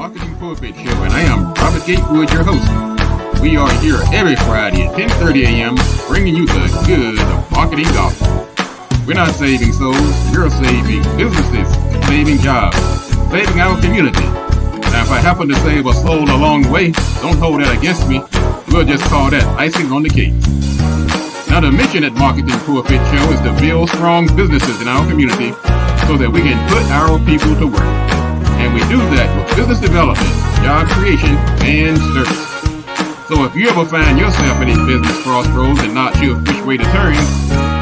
Marketing Pulpit Show, and I am Robert Gatewood, your host. We are here every Friday at 10:30 a.m. bringing you the good of marketing gospel. We're not saving souls, we're saving businesses, saving jobs, saving our community. Now, if I happen to save a soul along the way, don't hold that against me. We'll just call that icing on the cake. Now, the mission at Marketing Pulpit Show is to build strong businesses in our community so that we can put our people to work. And we do that with business development, job creation, and service. So if you ever find yourself in a business crossroads and not sure which way to turn,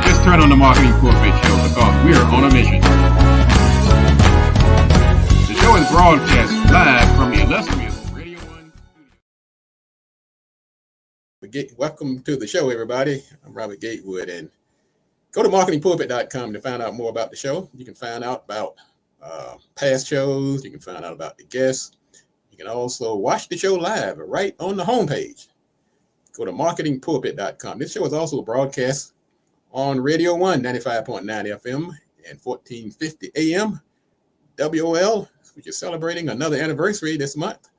just turn on the Marketing Pulpit Show because we're on a mission. The show is broadcast live from the illustrious Radio 1 studio. Welcome to the show, everybody. I'm Robert Gatewood, and go to marketingpulpit.com to find out more about the show. You can find out about past shows. You can find out about the guests. You can also watch the show live right on the homepage. Go to marketingpulpit.com. This show is also broadcast on Radio 1, 95.9 FM and 1450 AM, WOL, which is celebrating another anniversary this month.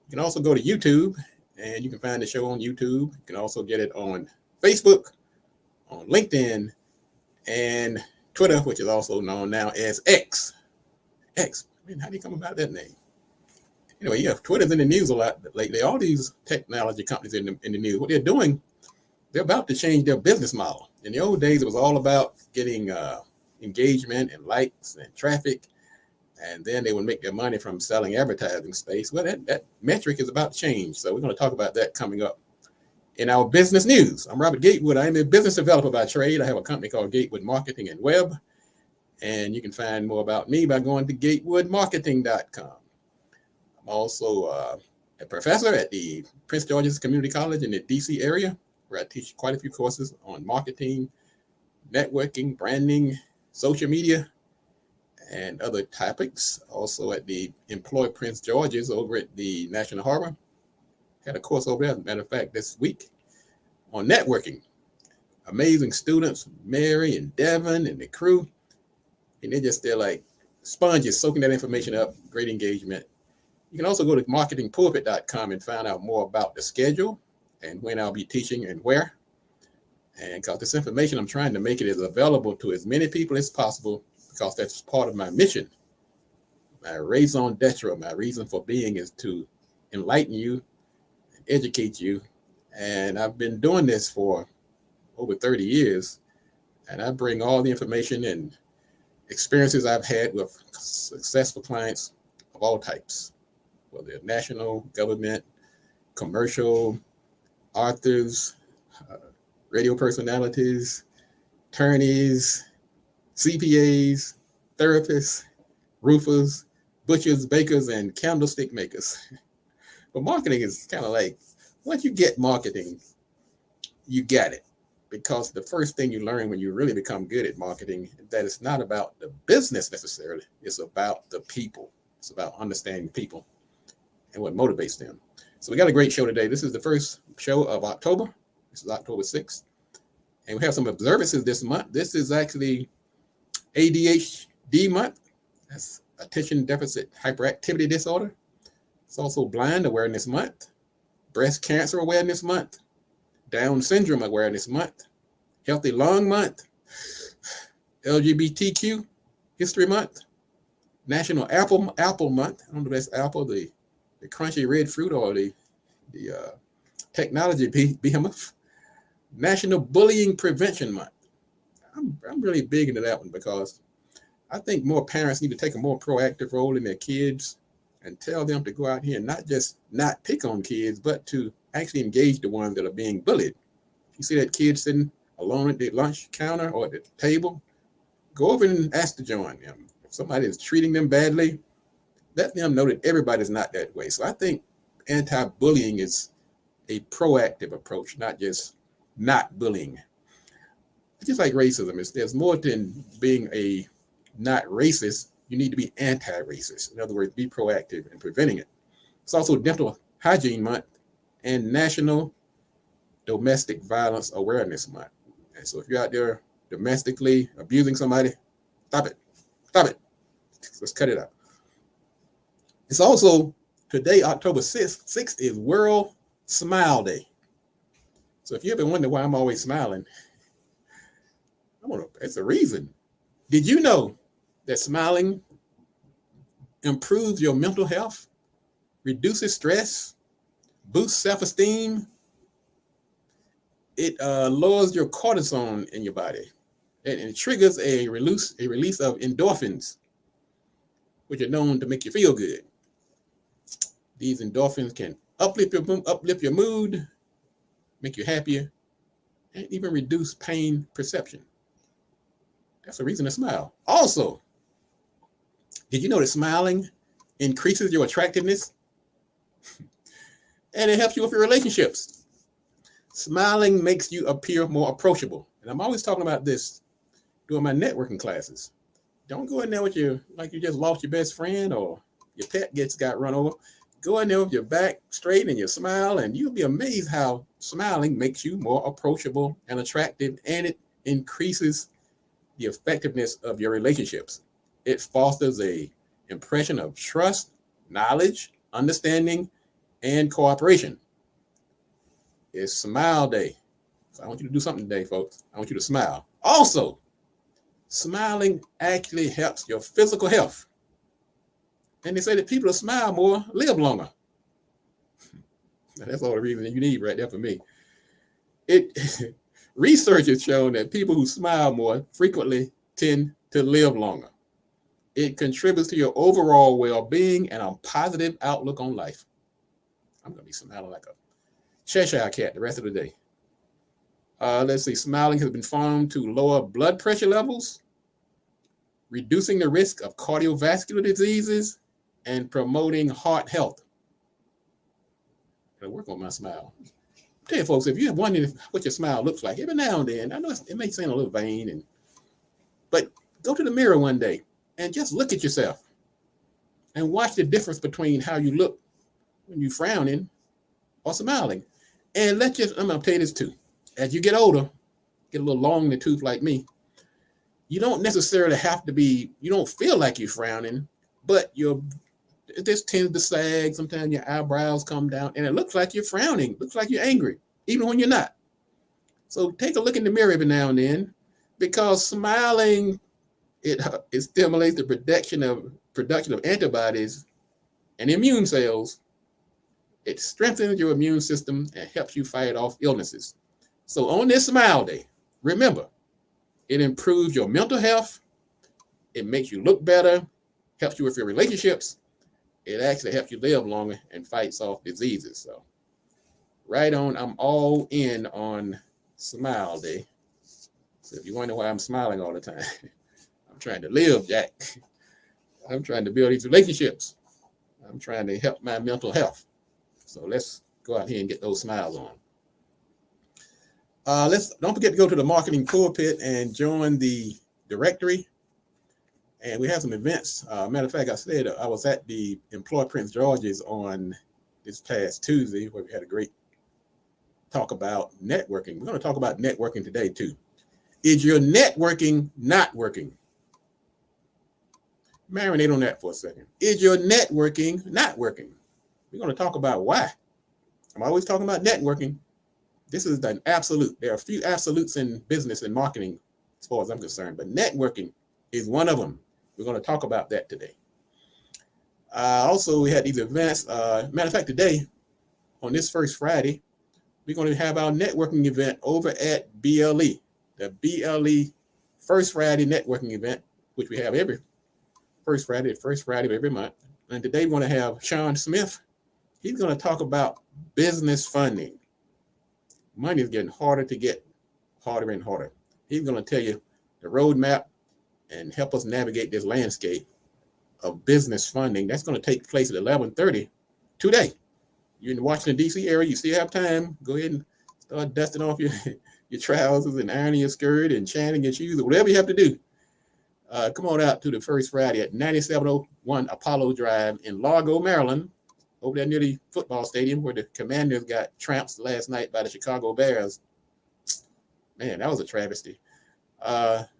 You can also go to YouTube, and you can find the show on YouTube. You can also get it on Facebook, on LinkedIn, and Twitter, which is also known now as X. How do you come about that name? Anyway, yeah, Twitter's in the news a lot lately. All these technology companies in the news, what they're doing, they're about to change their business model. In the old days, it was all about getting engagement and likes and traffic, and then they would make their money from selling advertising space. Well, that metric is about to change, so we're going to talk about that coming up in our business news. I'm Robert Gatewood. I'm a business developer by trade. I have a company called Gatewood Marketing and Web, and you can find more about me by going to gatewoodmarketing.com. I'm also a professor at the Prince George's Community College in the DC area, where I teach quite a few courses on marketing, networking, branding, social media, and other topics. Also at the Employ Prince George's over at the National Harbor. Had a course over there, as a matter of fact, this week on networking. Amazing students, Mary and Devin and the crew. And they're like sponges, soaking that information up, great engagement. You can also go to marketingpulpit.com and find out more about the schedule and when I'll be teaching and where. And because this information, I'm trying to make it as available to as many people as possible, because that's part of my mission. My raison d'etre, my reason for being, is to enlighten you, educate you. And I've been doing this for over 30 years. And I bring all the information and experiences I've had with successful clients of all types, whether they're national, government, commercial, authors, radio personalities, attorneys, CPAs, therapists, roofers, butchers, bakers, and candlestick makers. But marketing is kind of like, once you get marketing, you got it. Because the first thing you learn when you really become good at marketing is that it's not about the business necessarily. It's about the people. It's about understanding people and what motivates them. So we got a great show today. This is the first show of October. This is October 6th. And we have some observances this month. This is actually ADHD month. That's attention deficit hyperactivity disorder. It's also Blind Awareness Month, Breast Cancer Awareness Month, Down Syndrome Awareness Month, Healthy Lung Month, LGBTQ History Month, National Apple Month. I don't know if that's apple, the crunchy red fruit, or the technology behemoth. National Bullying Prevention Month. I'm really big into that one because I think more parents need to take a more proactive role in their kids and tell them to go out here and not just not pick on kids, but to actually engage the ones that are being bullied. You see that kid sitting alone at the lunch counter or at the table, go over and ask to join them. If somebody is treating them badly, let them know that everybody's not that way. So I think anti-bullying is a proactive approach, not just not bullying. It's just like racism. There's more than being a not racist. You need to be anti-racist. In other words, be proactive in preventing it. It's also Dental Hygiene Month and National Domestic Violence Awareness Month. And so if you're out there domestically abusing somebody, stop it. Let's cut it out. It's also Today, October 6th is World Smile Day. So if you ever wonder why I'm always smiling, it's a reason. Did you know that smiling improves your mental health, reduces stress, boosts self-esteem? It lowers your cortisol in your body, and it triggers a release of endorphins, which are known to make you feel good. These endorphins can uplift your mood, make you happier, and even reduce pain perception. That's a reason to smile. Also, did you know that smiling increases your attractiveness? And it helps you with your relationships. Smiling makes you appear more approachable. And I'm always talking about this during my networking classes. Don't go in there with like you just lost your best friend or your pet got run over. Go in there with your back straight and your smile, and you'll be amazed how smiling makes you more approachable and attractive, and it increases the effectiveness of your relationships. It fosters a impression of trust, knowledge, understanding, and cooperation. It's Smile Day. So I want you to do something today, folks. I want you to smile. Also, smiling actually helps your physical health. And they say that people who smile more live longer. Now, that's all the reason that you need right there for me. Research has shown that people who smile more frequently tend to live longer. It contributes to your overall well-being and a positive outlook on life. I'm going to be smiling like a Cheshire cat the rest of the day. Let's see. Smiling has been found to lower blood pressure levels, reducing the risk of cardiovascular diseases, and promoting heart health. Gotta work on my smile. Tell you folks, if you're wondering what your smile looks like, every now and then, I know it may seem a little vain, but go to the mirror one day and just look at yourself and watch the difference between how you look when you're frowning or smiling. And I'm gonna tell you this too. As you get older, get a little long in the tooth like me, you don't necessarily have to be, you don't feel like you're frowning, but it just tends to sag. Sometimes your eyebrows come down and it looks like you're frowning, looks like you're angry, even when you're not. So take a look in the mirror every now and then, because smiling, it stimulates the production of antibodies and immune cells. It strengthens your immune system and helps you fight off illnesses. So on this Smile Day, remember, it improves your mental health. It makes you look better, helps you with your relationships. It actually helps you live longer and fights off diseases. So right on, I'm all in on Smile Day. So if you wonder why I'm smiling all the time, I'm trying to live, Jack. I'm trying to build these relationships. I'm trying to help my mental health. So let's go out here and get those smiles on. Don't forget to go to the Marketing Pulpit and join the directory. And we have some events. Matter of fact, I said I was at the Employ Prince George's on this past Tuesday, where we had a great talk about networking. We're going to talk about networking today too. Is your networking not working? Marinate on that for a second. Is your networking not working? We're going to talk about why. I'm always talking about networking. This is an absolute. There are a few absolutes in business and marketing, as far as I'm concerned, but networking is one of them. We're going to talk about that today. Also, we had these events. Matter of fact, today, on this first Friday, we're going to have our networking event over at BLE, the BLE First Friday networking event, which we have every first Friday of every month. And today we want to have Sean Smith. He's going to talk about business funding. Money is getting harder to get, harder and harder. He's going to tell you the roadmap and help us navigate this landscape of business funding. That's going to take place at 11:30 today. You're in the Washington, D.C. area, you still have time. Go ahead and start dusting off your trousers and ironing your skirt and shining your shoes or whatever you have to do. Come on out to the first Friday at 9701 Apollo Drive in Largo, Maryland, over there near the football stadium where the Commanders got trounced last night by the Chicago Bears. Man, that was a travesty.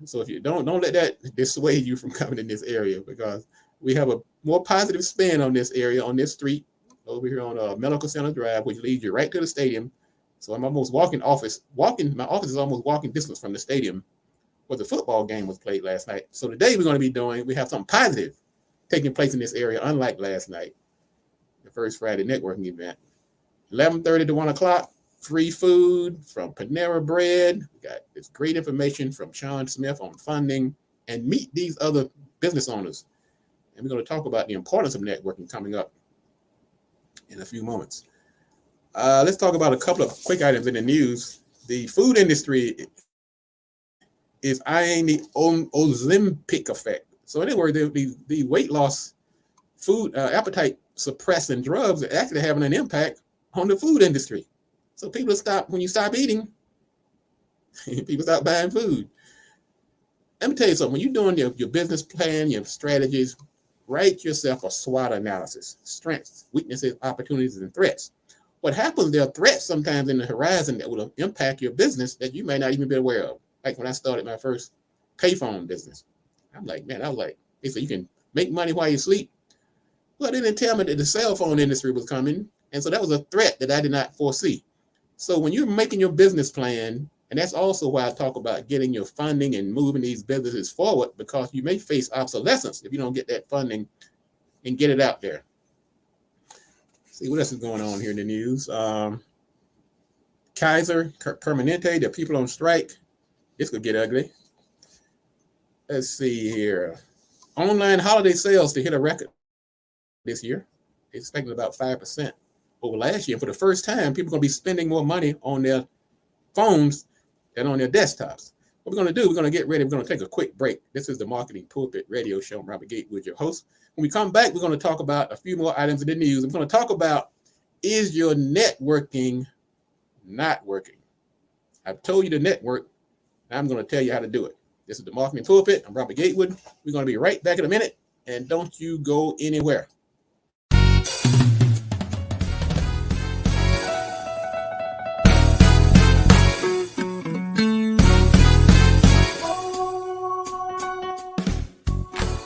So if you don't let that dissuade you from coming in this area, because we have a more positive spin on this area, on this street, over here on Medical Center Drive, which leads you right to the stadium. So I'm almost my office is almost walking distance from the stadium where the football game was played last night. So today we have something positive taking place in this area, unlike last night, the first Friday networking event. 11:30 to 1 o'clock, free food from Panera Bread. We got this great information from Sean Smith on funding, and meet these other business owners. And we're going to talk about the importance of networking coming up in a few moments. Let's talk about a couple of quick items in the news. The food industry is eyeing the Ozempic effect. So in other words, the weight loss, food appetite suppressing drugs are actually having an impact on the food industry. So when you stop eating, people stop buying food. Let me tell you something. When you're doing your business plan, your strategies, write yourself a SWOT analysis: strengths, weaknesses, opportunities, and threats. What happens, there are threats sometimes in the horizon that will impact your business that you may not even be aware of. Like when I started my first payphone business, they said you can make money while you sleep. Well, they didn't tell me that the cell phone industry was coming. And so that was a threat that I did not foresee. So when you're making your business plan, and that's also why I talk about getting your funding and moving these businesses forward, because you may face obsolescence if you don't get that funding and get it out there. See what else is going on here in the news. Kaiser Permanente, the people on strike. This could get ugly. Let's see here. Online holiday sales to hit a record this year. They're expecting about 5% over last year. And for the first time, people are going to be spending more money on their phones than on their desktops. What we're going to do, we're going to get ready. We're going to take a quick break. This is the Marketing Pulpit Radio Show. I'm Robert Gatewood, your host. When we come back, we're going to talk about a few more items in the news. I'm going to talk about, is your networking not working? I've told you to network. Now I'm going to tell you how to do it. This is the Marketing Pulpit. I'm Robert Gatewood. We're going to be right back in a minute, and don't you go anywhere.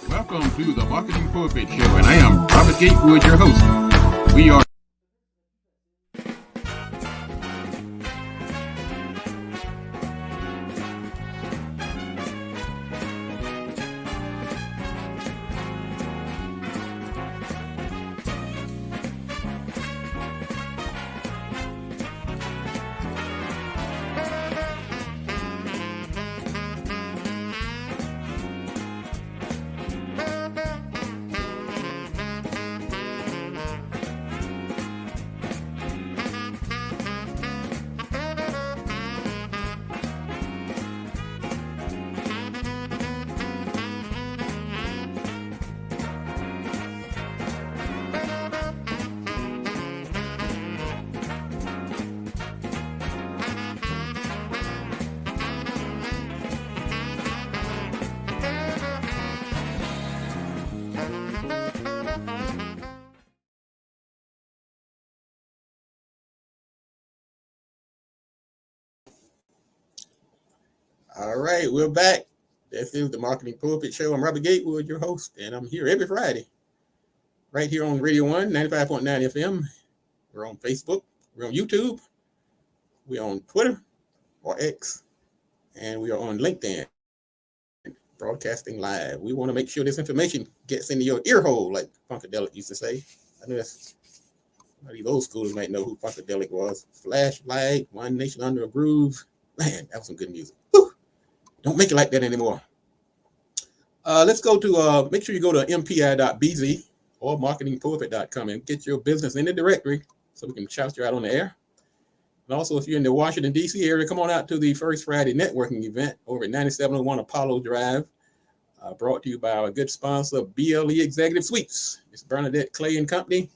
Welcome to the Marketing Pulpit Show, and I am Robert Gatewood, your host. We are all right. We're back. This is the Marketing Pulpit Show. I'm Robert Gatewood, your host, and I'm here every Friday, right here on Radio 1, 95.9 FM. We're on Facebook. We're on YouTube. We're on Twitter or X, and we are on LinkedIn, broadcasting live. We want to make sure this information gets into your ear hole, like Funkadelic used to say. I know that's these old schoolers might know who Funkadelic was. Flashlight, One Nation Under a Groove. Man, that was some good music. Whew. Don't make it like that anymore. Let's go to, make sure you go to mpi.bz or marketingpulpit.com and get your business in the directory so we can shout you out on the air. And also, if you're in the Washington, D.C. area, come on out to the First Friday Networking event over at 9701 Apollo Drive, brought to you by our good sponsor, BLE Executive Suites. It's Bernadette Clay and Company.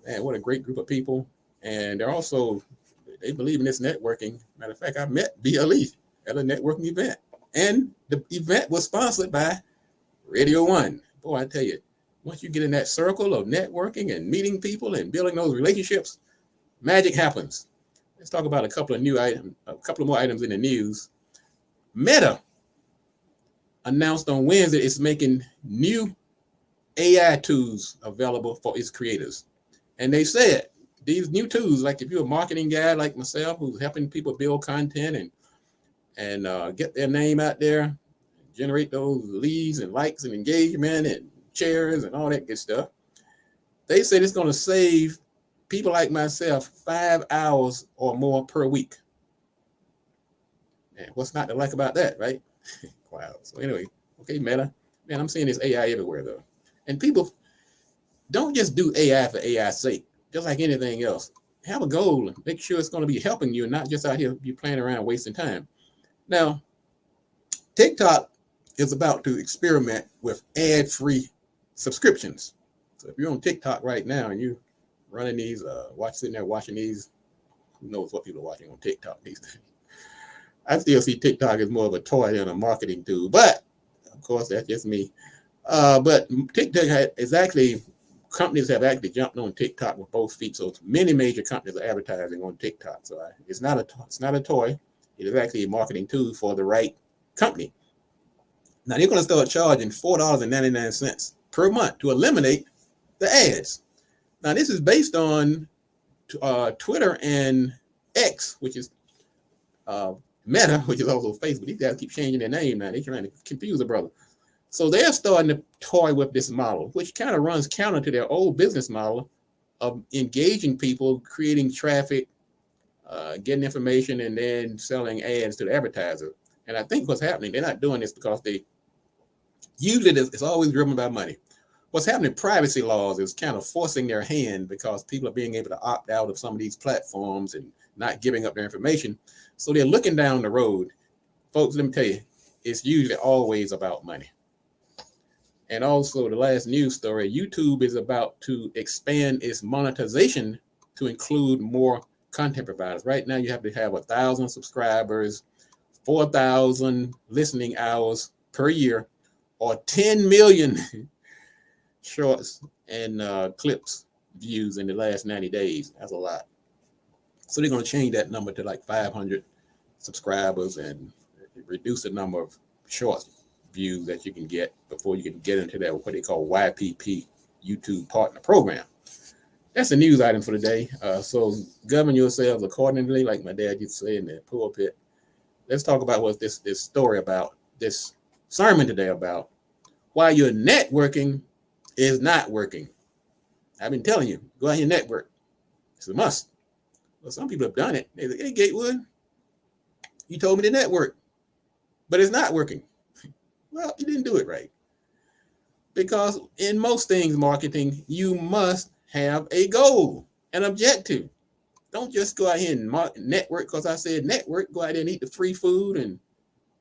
Man, what a great group of people. And they believe in this networking. Matter of fact, I met BLE at a networking event. And the event was sponsored by Radio 1. Boy, I tell you, once you get in that circle of networking and meeting people and building those relationships, magic happens. Let's talk about a couple of more items in the news. Meta announced on Wednesday it's making new AI tools available for its creators. And they said these new tools, like if you're a marketing guy like myself who's helping people build content and get their name out there, generate those leads and likes and engagement and shares and all that good stuff, they said it's going to save people like myself 5 hours or more per week. And what's not to like about that, right? Wow. So anyway, okay, Meta. Man, I'm seeing this AI everywhere though. And people don't just do AI for AI's sake, just like anything else. Have a goal and make sure it's going to be helping you and not just out here you playing around wasting time. Now, TikTok is about to experiment with ad-free subscriptions. So if you're on TikTok right now and you're running these, sitting there watching these, who knows what people are watching on TikTok these days. I still see TikTok as more of a toy than a marketing tool, but of course that's just me. But TikTok is actually, companies have actually jumped on TikTok with both feet. So many major companies are advertising on TikTok. So it's not a toy. It is actually a marketing tool for the right company. Now they're going to start charging $4.99 per month to eliminate the ads. Now this is based on Twitter and X, which is Meta, which is also Facebook. These guys keep changing their name now. They're trying to confuse the brother. So they're starting to toy with this model, which kind of runs counter to their old business model of engaging people, creating traffic, getting information, and then selling ads to the advertiser. And I think what's happening, they're not doing this because they usually it's always driven by money. What's happening, privacy laws is kind of forcing their hand because people are being able to opt out of some of these platforms and not giving up their information. So they're looking down the road. Folks, let me tell you, it's usually always about money. And also the last news story, YouTube is about to expand its monetization to include more content providers. Right now you have to have 1,000 subscribers, 4,000 listening hours per year, or 10 million shorts and clips views in the last 90 days. That's a lot. So they're going to change that number to like 500 subscribers and reduce the number of short views that you can get before you can get into that, what they call YPP, YouTube Partner Program. That's the news item for today. So govern yourselves accordingly, like my dad used to say in the pulpit. Let's talk about what this story about, this sermon today about why your networking is not working. I've been telling you, go out here and network. It's a must. Well, some people have done it. They say, hey, Gatewood, you told me to network, but it's not working. Well, you didn't do it right. Because in most things, marketing, you must have a goal, an objective. Don't just go out here and network because I said network. Go out there and eat the free food and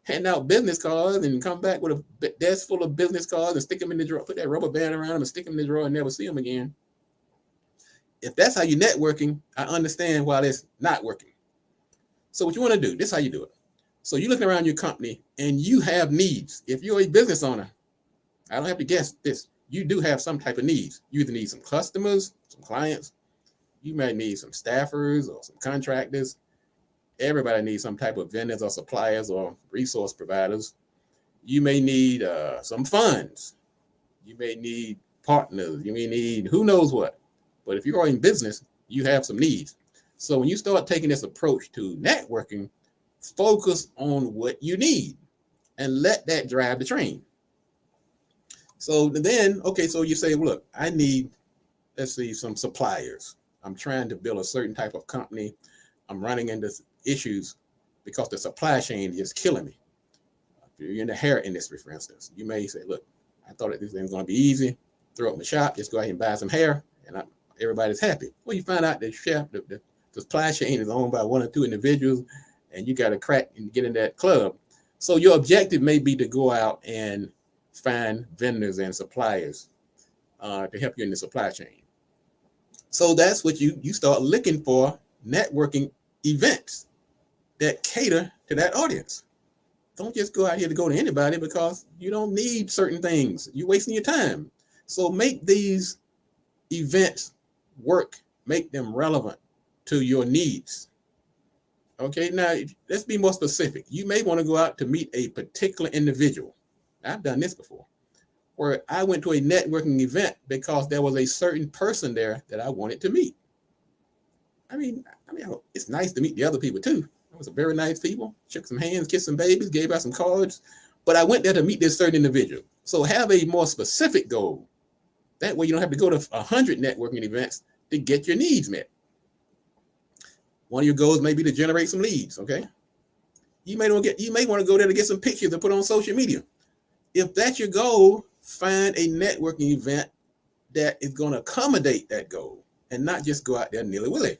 hand out business cards and come back with a desk full of business cards and stick them in the drawer, put that rubber band around them and stick them in the drawer and never see them again. If that's how you're networking, I understand why that's not working. So what you want to do, this is how you do it. So you're looking around your company and you have needs. If you're a business owner, I don't have to guess this. You do have some type of needs. You either need some customers, some clients. You might need some staffers or some contractors. Everybody needs some type of vendors or suppliers or resource providers. You may need some funds. You may need partners. You may need who knows what. But if you're in business, you have some needs. So when you start taking this approach to networking, focus on what you need and let that drive the train. So then, okay, so you say, well, look, I need, let's see, some suppliers. I'm trying to build a certain type of company. I'm running into issues because the supply chain is killing me. If you're in the hair industry, for instance, you may say, look, I thought that this thing's going to be easy. Throw up my shop, just go ahead and buy some hair, and everybody's happy. Well, you find out that the supply chain is owned by one or two individuals, and you got to crack and get in that club. So your objective may be to go out and find vendors and suppliers to help you in the supply chain. So that's what you start looking for, networking events that cater to that audience. Don't just go out here to go to anybody because you don't need certain things. You're wasting your time. So make these events work, make them relevant to your needs. Okay, now let's be more specific. You may want to go out to meet a particular individual. I've done this before, where I went to a networking event because there was a certain person there that I wanted to meet. I mean, it's nice to meet the other people too. It was a very nice people. Shook some hands, kissed some babies, gave out some cards. But I went there to meet this certain individual. So have a more specific goal. That way you don't have to go to 100 networking events to get your needs met. One of your goals may be to generate some leads. Okay, you may want to go there to get some pictures to put on social media. If that's your goal, find a networking event that is going to accommodate that goal and not just go out there nilly-willy.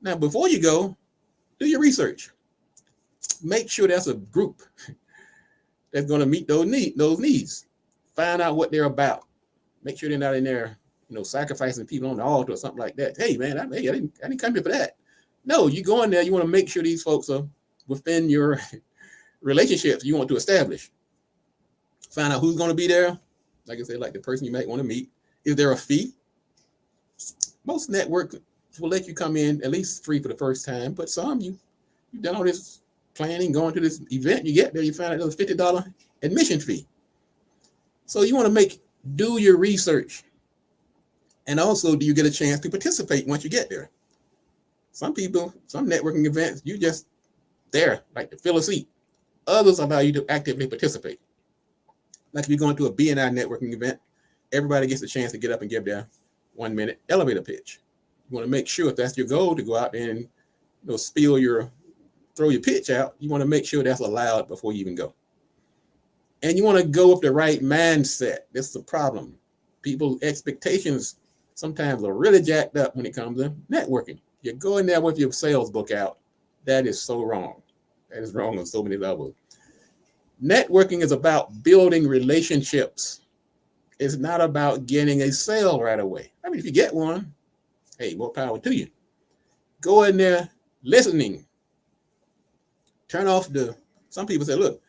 Now, before you go, do your research. Make sure that's a group that's going to meet those needs. Find out what they're about. Make sure they're not in there, sacrificing people on the altar or something like that. Hey, man, I didn't come here for that. No, you go in there, you want to make sure these folks are within your relationships you want to establish. Find out who's going to be there. Like I said, like the person you might want to meet. Is there a fee? Most networks will let you come in at least free for the first time, but some you've done all this planning, going to this event, you get there, you find out there's a $50 admission fee. So you want to do your research. And also, do you get a chance to participate once you get there? Some networking events, you just there, like to fill a seat. Others allow you to actively participate. Like if you're going to a BNI networking event, everybody gets a chance to get up and give their 1-minute elevator pitch. You want to make sure if that's your goal to go out there and throw your pitch out, you want to make sure that's allowed before you even go. And you want to go with the right mindset. This is the problem. People's expectations sometimes are really jacked up when it comes to networking. You go in there with your sales book out. That is so wrong. That is wrong on so many levels. Networking is about building relationships. It's not about getting a sale right away. I mean, if you get one, hey, more power to you. Go in there listening. Turn off some people say, look,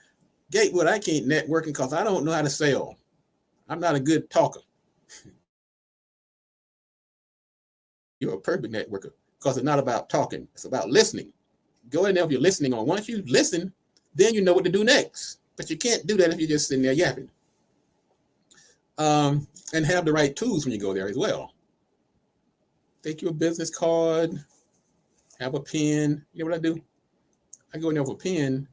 Gatewood, I can't networking because I don't know how to sell. I'm not a good talker. You're a perfect networker because it's not about talking. It's about listening. Go in there if you're listening on. Once you listen, then you know what to do next. But you can't do that if you're just sitting there yapping. And have the right tools when you go there as well. Take your business card, have a pen. You know what I do? I go in there with a pen,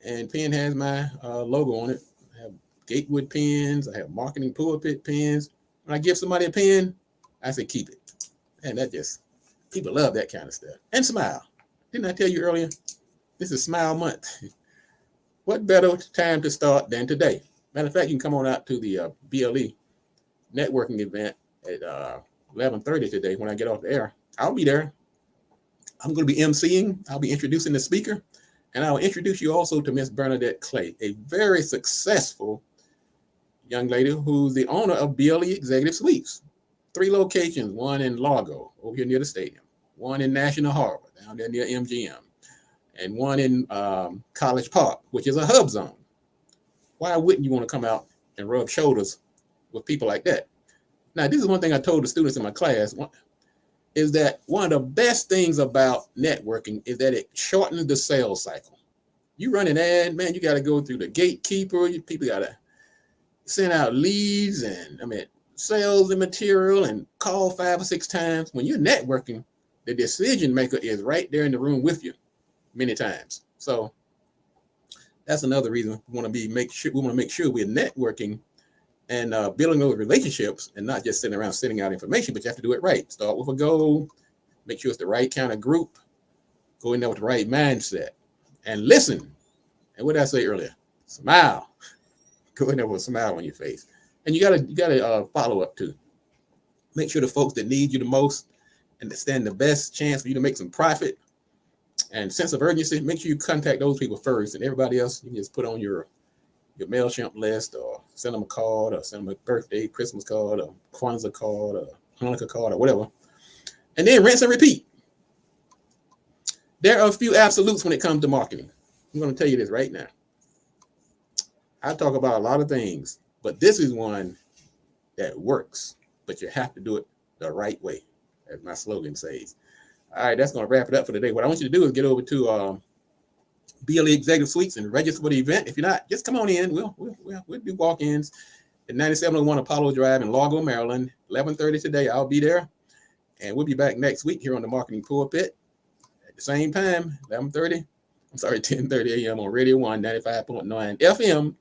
and pen has my logo on it. I have Gatewood pens. I have Marketing Pulpit pens. When I give somebody a pen, I say keep it. And people love that kind of stuff. And smile. Didn't I tell you earlier? This is Smile Month. What better time to start than today? Matter of fact, you can come on out to the BLE networking event at 11:30 today when I get off the air. I'll be there. I'm going to be emceeing. I'll be introducing the speaker. And I'll introduce you also to Miss Bernadette Clay, a very successful young lady who's the owner of BLE Executive Suites. 3 locations, one in Largo, over here near the stadium, one in National Harbor, down there near MGM, and one in College Park, which is a hub zone. Why wouldn't you want to come out and rub shoulders with people like that? Now, this is one thing I told the students in my class, is that one of the best things about networking is that it shortens the sales cycle. You run an ad, man, you got to go through the gatekeeper. People got to send out leads and, sales and material and call 5 or 6 times. When you're networking, the decision maker is right there in the room with you many times. So that's another reason we want to make sure we're networking and building those relationships and not just sitting around sending out information, but you have to do it right. Start with a goal, make sure it's the right kind of group, go in there with the right mindset and listen. And what did I say earlier? Smile. Go in there with a smile on your face. And you gotta follow up too. Make sure the folks that need you the most and that stand the best chance for you to make some profit and sense of urgency, make sure you contact those people first, and everybody else you can just put on your MailChimp list or send them a card or send them a birthday, Christmas card or Kwanzaa card or Hanukkah card or whatever. And then rinse and repeat. There are a few absolutes when it comes to marketing. I'm going to tell you this right now. I talk about a lot of things, but this is one that works, but you have to do it the right way, as my slogan says. All right, that's going to wrap it up for today. What I want you to do is get over to BLE Executive Suites and register for the event. If you're not, just come on in. We'll do walk-ins. at 9701 Apollo Drive in Largo, Maryland, 11:30 today. I'll be there. And we'll be back next week here on the Marketing Pulpit at the same time, 10:30 a.m. on Radio 1, 95.9 FM.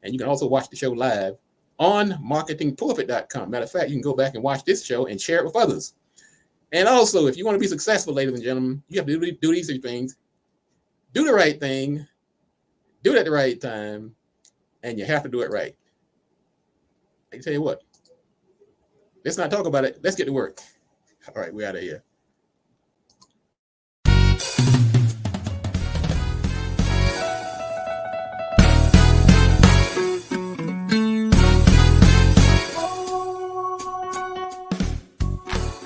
And you can also watch the show live on marketingpulpit.com. Matter of fact, you can go back and watch this show and share it with others. And also, if you want to be successful, ladies and gentlemen, you have to do these three things. Do the right thing, do it at the right time, and you have to do it right. I can tell you what, let's not talk about it. Let's get to work. All right, we're out of here.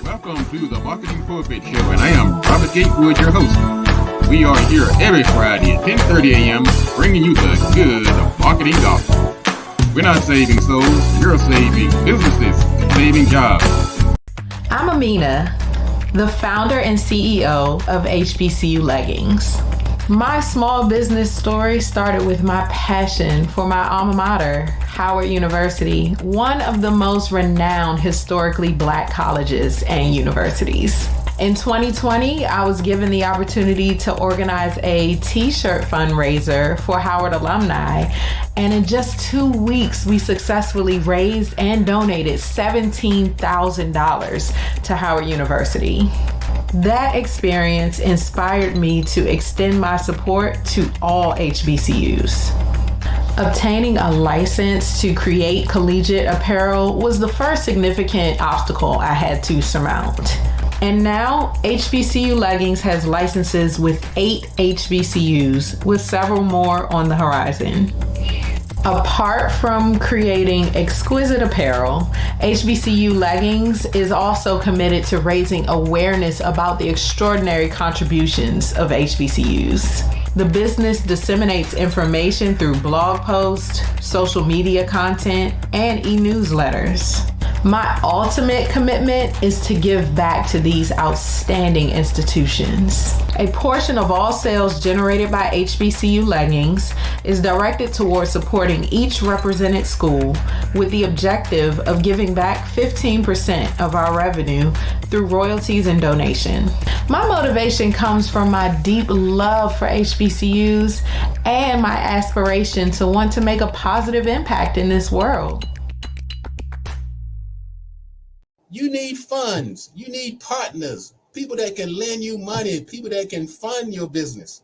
Welcome to the Marketing Pulpit Show, and I am Robert Gatewood, your host. We are here every Friday at 10:30 a.m. bringing you the good marketing gospel. We're not saving souls, you're saving businesses, saving jobs. I'm Amina, the founder and CEO of HBCU Leggings. My small business story started with my passion for my alma mater, Howard University, one of the most renowned historically Black colleges and universities. In 2020, I was given the opportunity to organize a t-shirt fundraiser for Howard alumni, and in just 2 weeks, we successfully raised and donated $17,000 to Howard University. That experience inspired me to extend my support to all HBCUs. Obtaining a license to create collegiate apparel was the first significant obstacle I had to surmount. And now, HBCU Leggings has licenses with 8 HBCUs, with several more on the horizon. Apart from creating exquisite apparel, HBCU Leggings is also committed to raising awareness about the extraordinary contributions of HBCUs. The business disseminates information through blog posts, social media content, and e-newsletters. My ultimate commitment is to give back to these outstanding institutions. A portion of all sales generated by HBCU Leggings is directed towards supporting each represented school with the objective of giving back 15% of our revenue through royalties and donation. My motivation comes from my deep love for HBCUs and my aspiration to want to make a positive impact in this world. You need funds. You need partners, people that can lend you money, people that can fund your business.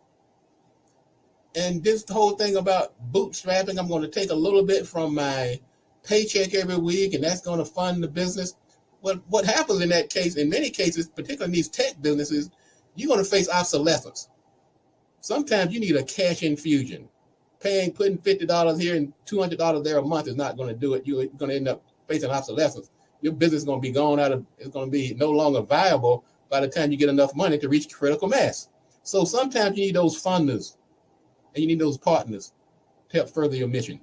And this whole thing about bootstrapping, I'm going to take a little bit from my paycheck every week, and that's going to fund the business. What happens in that case, in many cases, particularly in these tech businesses, you're going to face obsolescence. Sometimes you need a cash infusion. Putting $50 here and $200 there a month is not going to do it. You're going to end up facing obsolescence. Your business is going to be it's going to be no longer viable by the time you get enough money to reach critical mass. So sometimes you need those funders and you need those partners to help further your mission.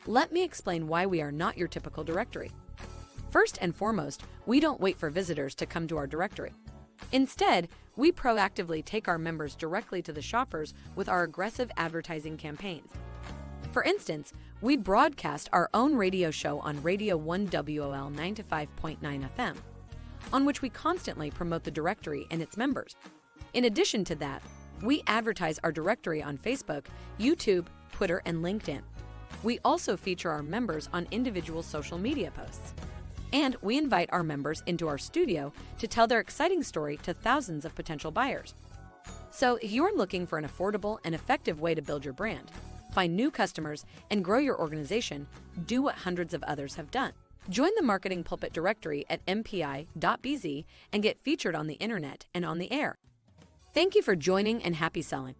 Let me explain why we are not your typical directory. First and foremost, we don't wait for visitors to come to our directory. Instead, we proactively take our members directly to the shoppers with our aggressive advertising campaigns. For instance, we broadcast our own radio show on Radio 1 WOL 95.9 FM, on which we constantly promote the directory and its members. In addition to that, we advertise our directory on Facebook, YouTube, Twitter, and LinkedIn. We also feature our members on individual social media posts. And we invite our members into our studio to tell their exciting story to thousands of potential buyers. So if you're looking for an affordable and effective way to build your brand, find new customers, and grow your organization, do what hundreds of others have done. Join the Marketing Pulpit directory at mpi.bz and get featured on the internet and on the air. Thank you for joining, and happy selling.